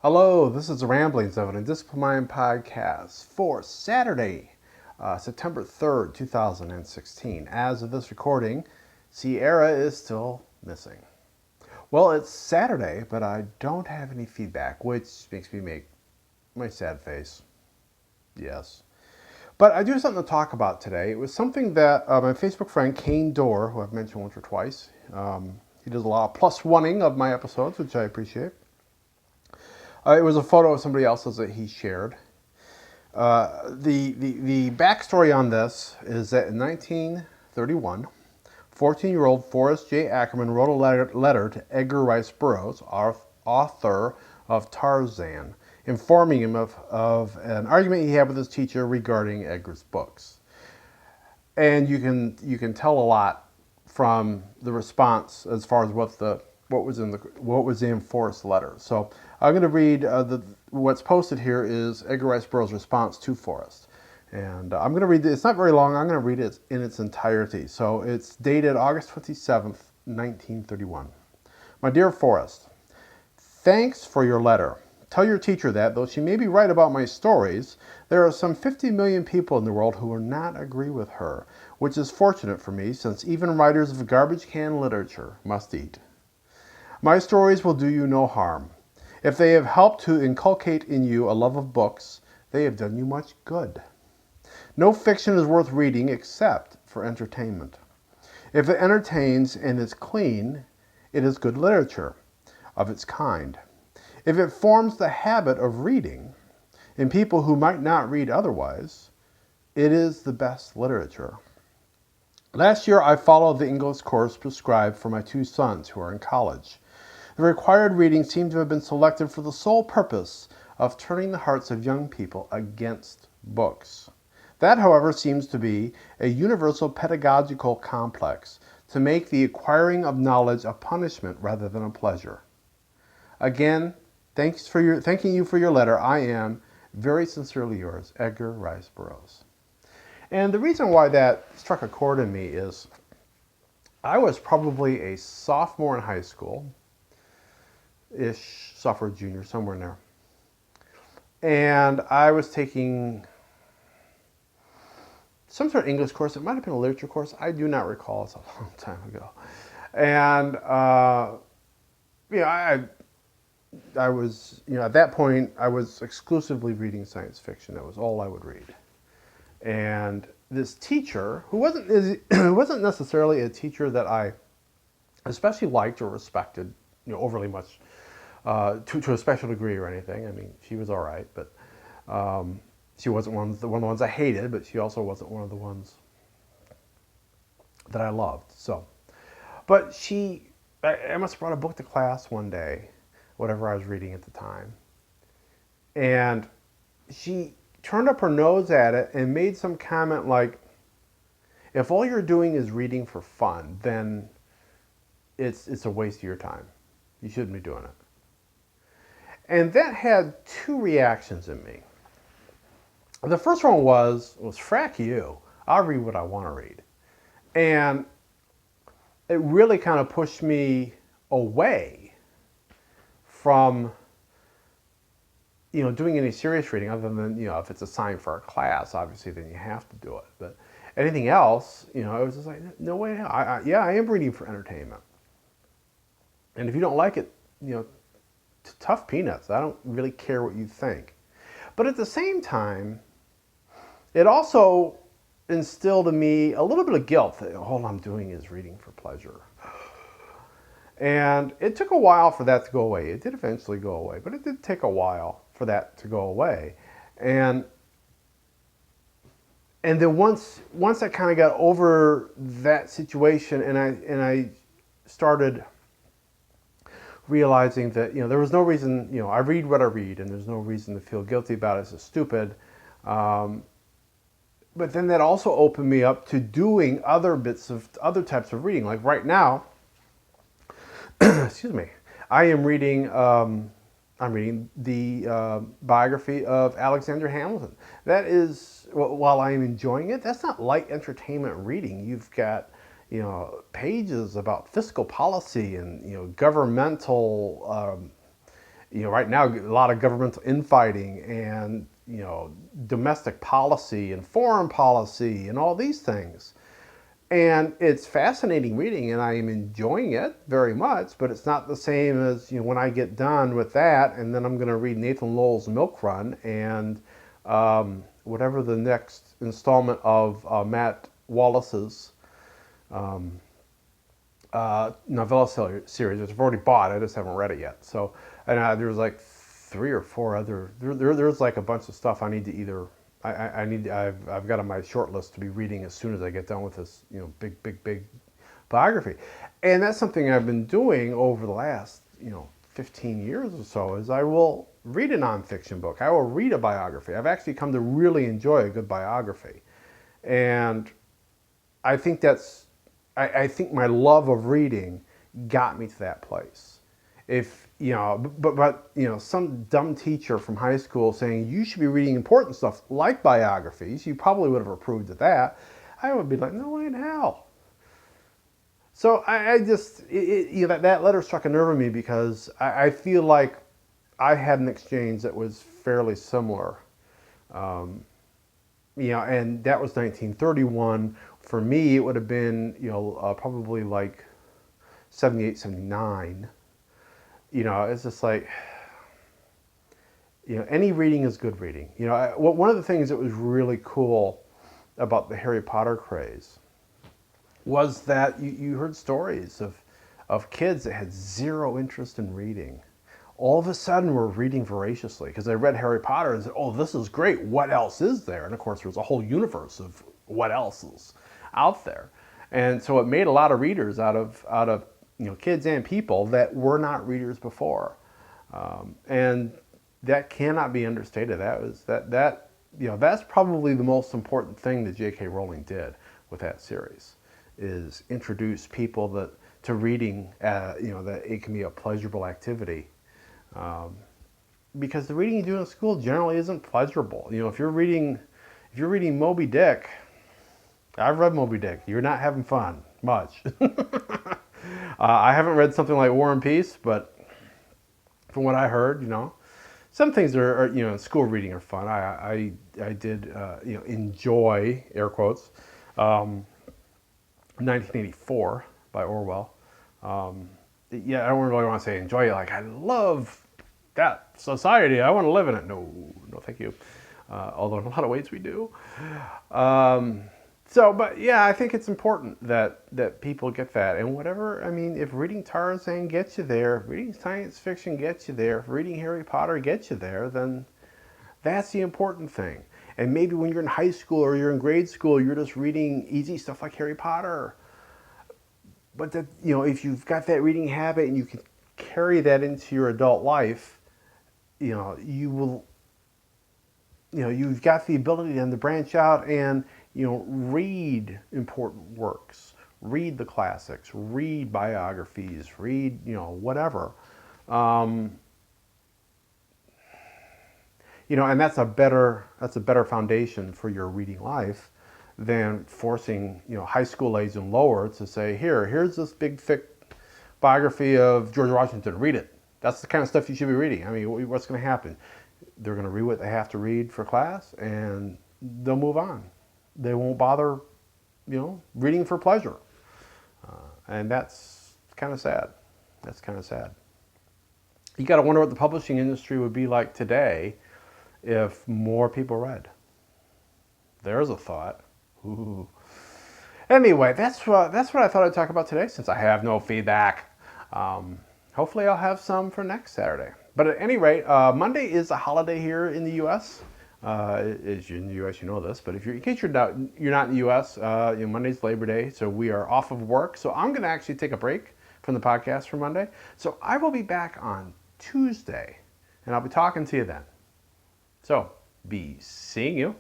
Hello, this is the Ramblings of an Indisciplined Mind podcast for Saturday, September 3rd, 2016. As of this recording, Sierra is still missing. Well, it's Saturday, but I don't have any feedback, which makes me make my sad face. Yes. But I do have something to talk about today. It was something that my Facebook friend Kane Dorr, who I've mentioned once or twice, he does a lot of plus oneing of my episodes, which I appreciate. It was a photo of somebody else's that he shared. The backstory on this is that in 1931, 14-year-old Forrest J. Ackerman wrote a letter to Edgar Rice Burroughs, author of Tarzan, informing him of an argument he had with his teacher regarding Edgar's books. And you can tell a lot from the response as far as what was in Forrest's letter. So I'm going to read what's posted here is Edgar Rice Burroughs' response to Forrest. And I'm going to read it. It's not very long. I'm going to read it in its entirety. So it's dated August 27th, 1931. My dear Forrest, thanks for your letter. Tell your teacher that, though she may be right about my stories, there are some 50 million people in the world who will not agree with her, which is fortunate for me, since even writers of garbage can literature must eat. My stories will do you no harm. If they have helped to inculcate in you a love of books, they have done you much good. No fiction is worth reading except for entertainment. If it entertains and is clean, it is good literature of its kind. If it forms the habit of reading in people who might not read otherwise, it is the best literature. Last year, I followed the English course prescribed for my two sons who are in college. The required reading seemed to have been selected for the sole purpose of turning the hearts of young people against books. That, however, seems to be a universal pedagogical complex to make the acquiring of knowledge a punishment rather than a pleasure. Again, thanking you for your letter. I am very sincerely yours, Edgar Rice Burroughs. And the reason why that struck a chord in me is I was probably a sophomore in high school, sophomore, junior, somewhere in there. And I was taking some sort of English course. It might have been a literature course. I do not recall. It's a long time ago. And, I was, at that point, I was exclusively reading science fiction. That was all I would read. And this teacher, who wasn't necessarily a teacher that I especially liked or respected, overly much, to a special degree or anything. I mean, she was all right, but she wasn't one of the ones I hated, but she also wasn't one of the ones that I loved. So, but I must have brought a book to class one day, whatever I was reading at the time, and she turned up her nose at it and made some comment like, if all you're doing is reading for fun, then it's a waste of your time. You shouldn't be doing it. And that had two reactions in me. The first one was frack you. I'll read what I want to read. And it really kind of pushed me away from doing any serious reading other than, if it's assigned for a class, obviously, then you have to do it. But anything else, it was just like, no way. I am reading for entertainment. And if you don't like it, tough peanuts. I don't really care what you think. But at the same time, it also instilled in me a little bit of guilt that all I'm doing is reading for pleasure. And it took a while for that to go away. It did eventually go away, but it did take a while for that to go away. And then once I kind of got over that situation, and I started realizing that there was no reason, I read what I read, and there's no reason to feel guilty about it. It's just stupid. But then that also opened me up to doing other types of reading. Like right now, excuse me, I'm reading the biography of Alexander Hamilton. That is, while I am enjoying it, that's not light entertainment reading. You've got pages about fiscal policy and governmental right now, a lot of governmental infighting and, domestic policy and foreign policy and all these things. And it's fascinating reading, and I am enjoying it very much, but it's not the same as, when I get done with that, and then I'm going to read Nathan Lowell's Milk Run and whatever the next installment of Matt Wallace's novella series, which I've already bought. I just haven't read it yet. So, and there's like 3 or 4 other. There's like a bunch of stuff I need to either. I've got on my short list to be reading as soon as I get done with this, big biography, and that's something I've been doing over the last, 15 years or so. Is I will read a nonfiction book. I will read a biography. I've actually come to really enjoy a good biography, and I think I think my love of reading got me to that place. If, but some dumb teacher from high school saying you should be reading important stuff like biographies, you probably would have approved of that. I would be like, no way in hell. So I just, that letter struck a nerve in me because I feel like I had an exchange that was fairly similar. And that was 1931. For me, it would have been, probably like 78, 79. It's just like, any reading is good reading. One of the things that was really cool about the Harry Potter craze was that you heard stories of kids that had zero interest in reading. All of a sudden were reading voraciously because they read Harry Potter and said, oh, this is great. What else is there? And of course, there's a whole universe of what else is out there. And so it made a lot of readers out of kids and people that were not readers before. And that cannot be understated. That's probably the most important thing that J.K. Rowling did with that series, is introduce people to reading, that it can be a pleasurable activity. Because the reading you do in school generally isn't pleasurable. If you're reading Moby Dick, I've read Moby Dick. You're not having fun much. I haven't read something like War and Peace, but from what I heard, some things are school reading are fun. I did enjoy, air quotes, 1984 by Orwell. I don't really want to say enjoy it. Like, I love that society. I want to live in it. No, thank you. Although in a lot of ways we do. But yeah, I think it's important that people get that. And whatever, if reading Tarzan gets you there, if reading science fiction gets you there, if reading Harry Potter gets you there, then that's the important thing. And maybe when you're in high school or you're in grade school, you're just reading easy stuff like Harry Potter. But that, if you've got that reading habit and you can carry that into your adult life, you will, you've got the ability then to branch out and, read important works, read the classics, read biographies, read, whatever. And that's a better foundation for your reading life than forcing, high school age and lower to say, here's this big, thick biography of George Washington, read it. That's the kind of stuff you should be reading. What's going to happen? They're going to read what they have to read for class, and they'll move on. They won't bother, reading for pleasure. And that's kind of sad. That's kind of sad. You got to wonder what the publishing industry would be like today if more people read. There's a thought. Ooh. Anyway, that's what I thought I'd talk about today, since I have no feedback. Hopefully I'll have some for next Saturday. But at any rate, Monday is a holiday here in the U.S. As you're in the U.S., you know this. But in case you're not in the U.S., Monday's Labor Day, so we are off of work. So I'm going to actually take a break from the podcast for Monday. So I will be back on Tuesday, and I'll be talking to you then. So be seeing you.